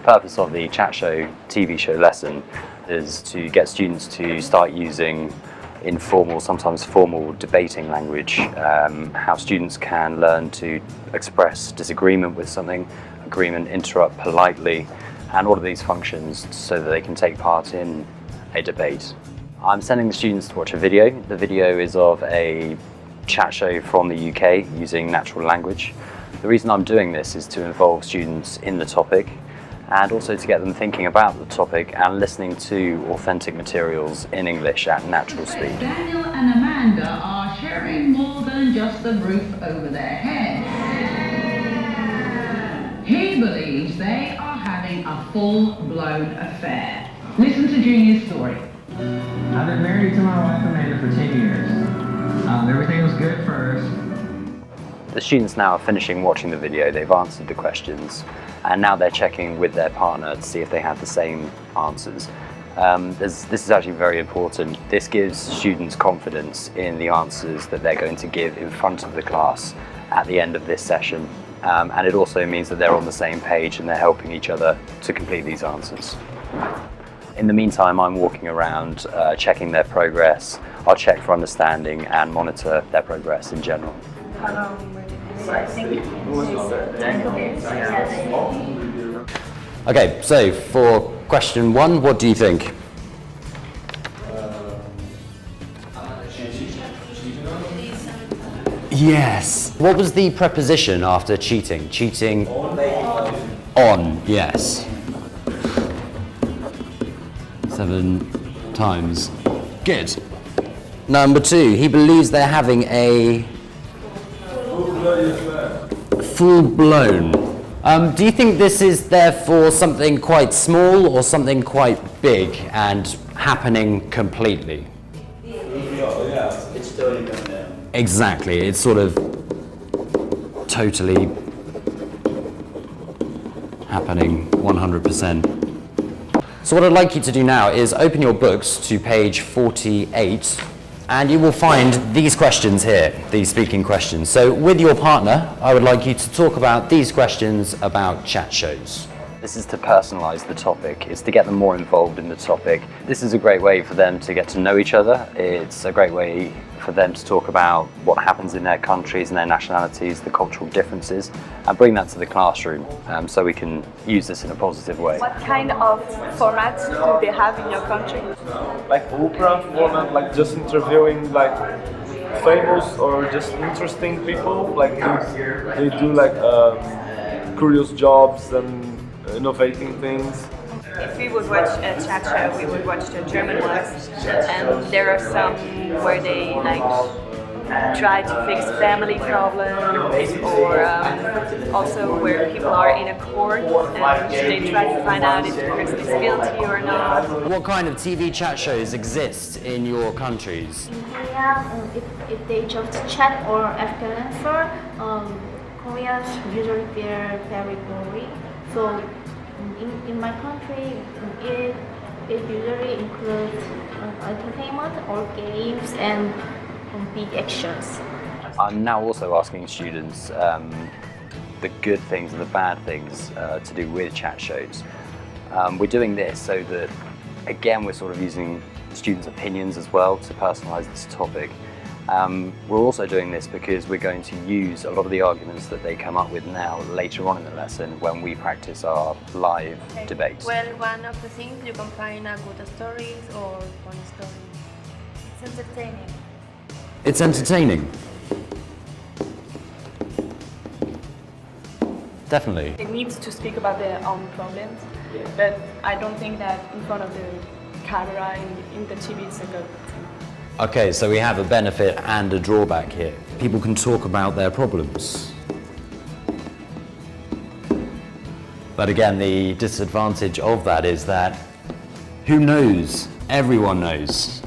purpose of the chat show TV show lesson is to get students to start using informal, sometimes formal debating language, how students can learn to express disagreement with something, agreement, interrupt politely, and all of these functions so that they can take part in a debate. I'm sending the students to watch a video. The video is of a chat show from the UK using natural language. The reason I'm doing this is to involve students in the topic and also to get them thinking about the topic and listening to authentic materials in English at natural speed. Daniel and Amanda are sharing more than just a roof over their heads. He believes they are having a full-blown affair. Listen to Junior's story. I've been married to my wife Amanda for 10 years. Everything was good first. The students now are finishing watching the video, they've answered the questions, and now they're checking with their partner to see if they have the same answers. This is actually very important. This gives students confidence in the answers that they're going to give in front of the class at the end of this session. And it also means that they're on the same page and they're helping each other to complete these answers. In the meantime, I'm walking around checking their progress. I'll check for understanding and monitor their progress in general. Okay, so for question 1, what do you think? Yes. What was the preposition after cheating? Cheating on, yes. 7 times. Good. Number 2, he believes they're having a full-blown. Do you think this is therefore something quite small or something quite big and happening completely? Yeah, it's totally going down. Exactly, it's sort of totally happening 100%. So what I'd like you to do now is open your books to page 48 and you will find these questions here, these speaking questions. So with your partner, I would like you to talk about these questions about chat shows. This is to personalize the topic, it's to get them more involved in the topic. This is a great way for them to get to know each other. It's a great way for them to talk about what happens in their countries and their nationalities, the cultural differences, and bring that to the classroom so we can use this in a positive way. What kind of formats do they have in your country? Like Oprah format, like just interviewing like famous or just interesting people, like they do like curious jobs and innovating things. If we would watch a chat show, we would watch the German ones, and there are some where they like try to fix family problems, or also where people are in a court and they try to find out if the person is guilty or not. What kind of TV chat shows exist in your countries? In Korea, if they just chat or ask an answer, Koreans usually feel very boring. So in my country, it usually includes entertainment or games and big actions. I'm now also asking students the good things and the bad things to do with chat shows. We're doing this so that, again, we're sort of using students' opinions as well to personalize this topic. We're also doing this because we're going to use a lot of the arguments that they come up with now later on in the lesson when we practice our live debates. Well, one of the things you can find are good stories or funny stories. It's entertaining. It's entertaining. Definitely. They need to speak about their own problems, but I don't think that in front of the camera in the TV is a good thing. Okay, so we have a benefit and a drawback here. People can talk about their problems. But again, the disadvantage of that is that who knows? Everyone knows.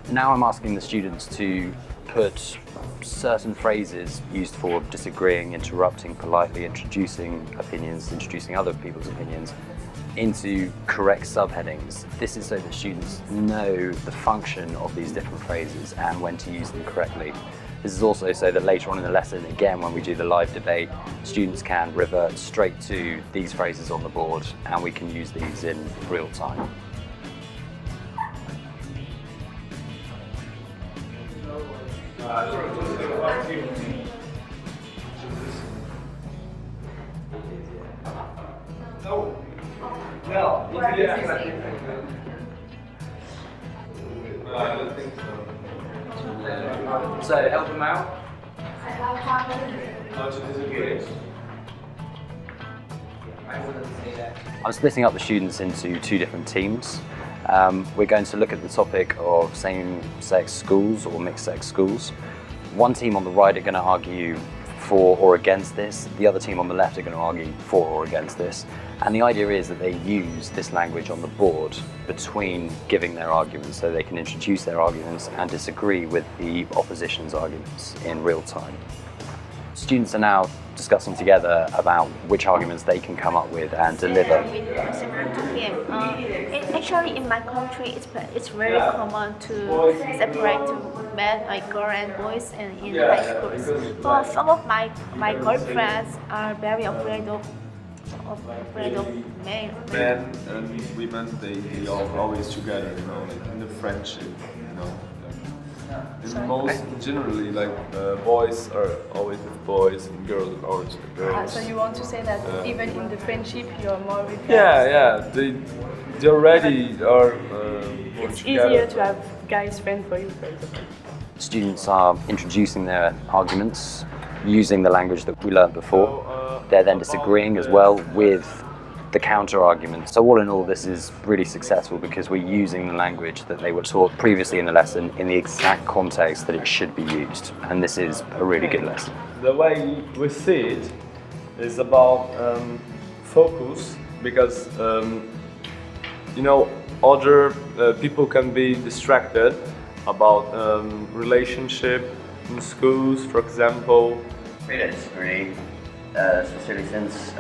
Now I'm asking the students to put certain phrases used for disagreeing, interrupting politely, introducing opinions, introducing other people's opinions, into correct subheadings. This is so that students know the function of these different phrases and when to use them correctly. This is also so that later on in the lesson, again, when we do the live debate, students can revert straight to these phrases on the board and we can use these in real time. So help them out. I'm splitting up the students into two different teams. We're going to look at the topic of same-sex schools or mixed-sex schools. One team on the right are going to argue for or against this. The other team on the left are going to argue for or against this. And the idea is that they use this language on the board between giving their arguments, so they can introduce their arguments and disagree with the opposition's arguments in real time. Students are now discussing together about which arguments they can come up with and deliver. Similar to him. Actually, in my country, it's very common to separate men, like girls and boys, in high schools. But some of my girlfriends are very afraid of men. Men and women, they are always together, you know, like in the friendship, you know. In most, generally, like boys are always with boys and girls are always with girls. So you want to say that even in the friendship, you are more with Yeah, they already are more It's together. easier to have guys friends for you, for example. Students are introducing their arguments using the language that we learned before. They're then disagreeing as well with the counter-argument. So all in all, this is really successful because we're using the language that they were taught previously in the lesson in the exact context that it should be used. And this is a really good lesson. The way we see it is about focus, because you know, other people can be distracted about relationship in schools, for example. I disagree, especially since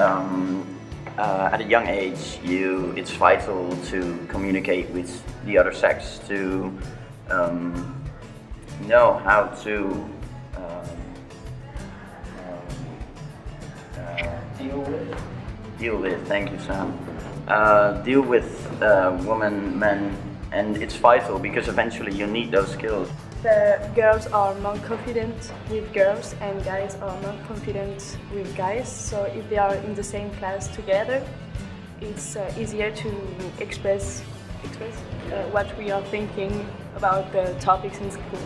at a young age, it's vital to communicate with the other sex, to know how to deal with. Thank you, Sam. Deal with women, men, and it's vital because eventually you need those skills. The girls are more confident with girls and guys are more confident with guys. So if they are in the same class together, it's easier to express what we are thinking about the topics in school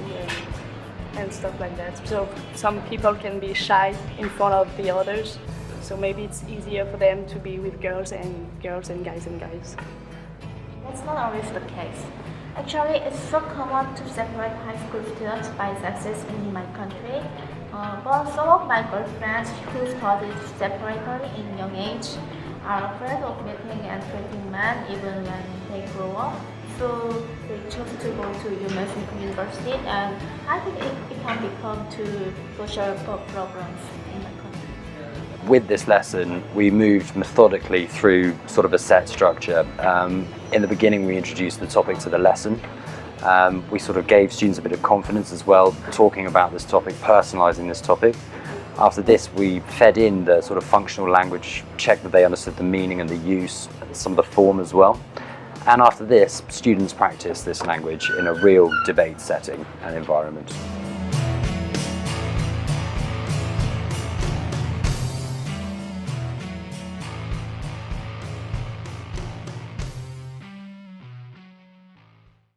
and stuff like that. So some people can be shy in front of the others. So maybe it's easier for them to be with girls and guys and guys. That's not always the case. Actually, it's so common to separate high school students by sexes in my country. But some of my girlfriends who studied separately in young age are afraid of meeting and treating men even when they grow up. So they choose to go to university, and I think it can become to social problems in my country. With this lesson, we moved methodically through sort of a set structure. In the beginning, we introduced the topic to the lesson. We sort of gave students a bit of confidence as well, talking about this topic, personalizing this topic. After this, we fed in the sort of functional language, checked that they understood the meaning and the use, some of the form as well. And after this, students practiced this language in a real debate setting and environment.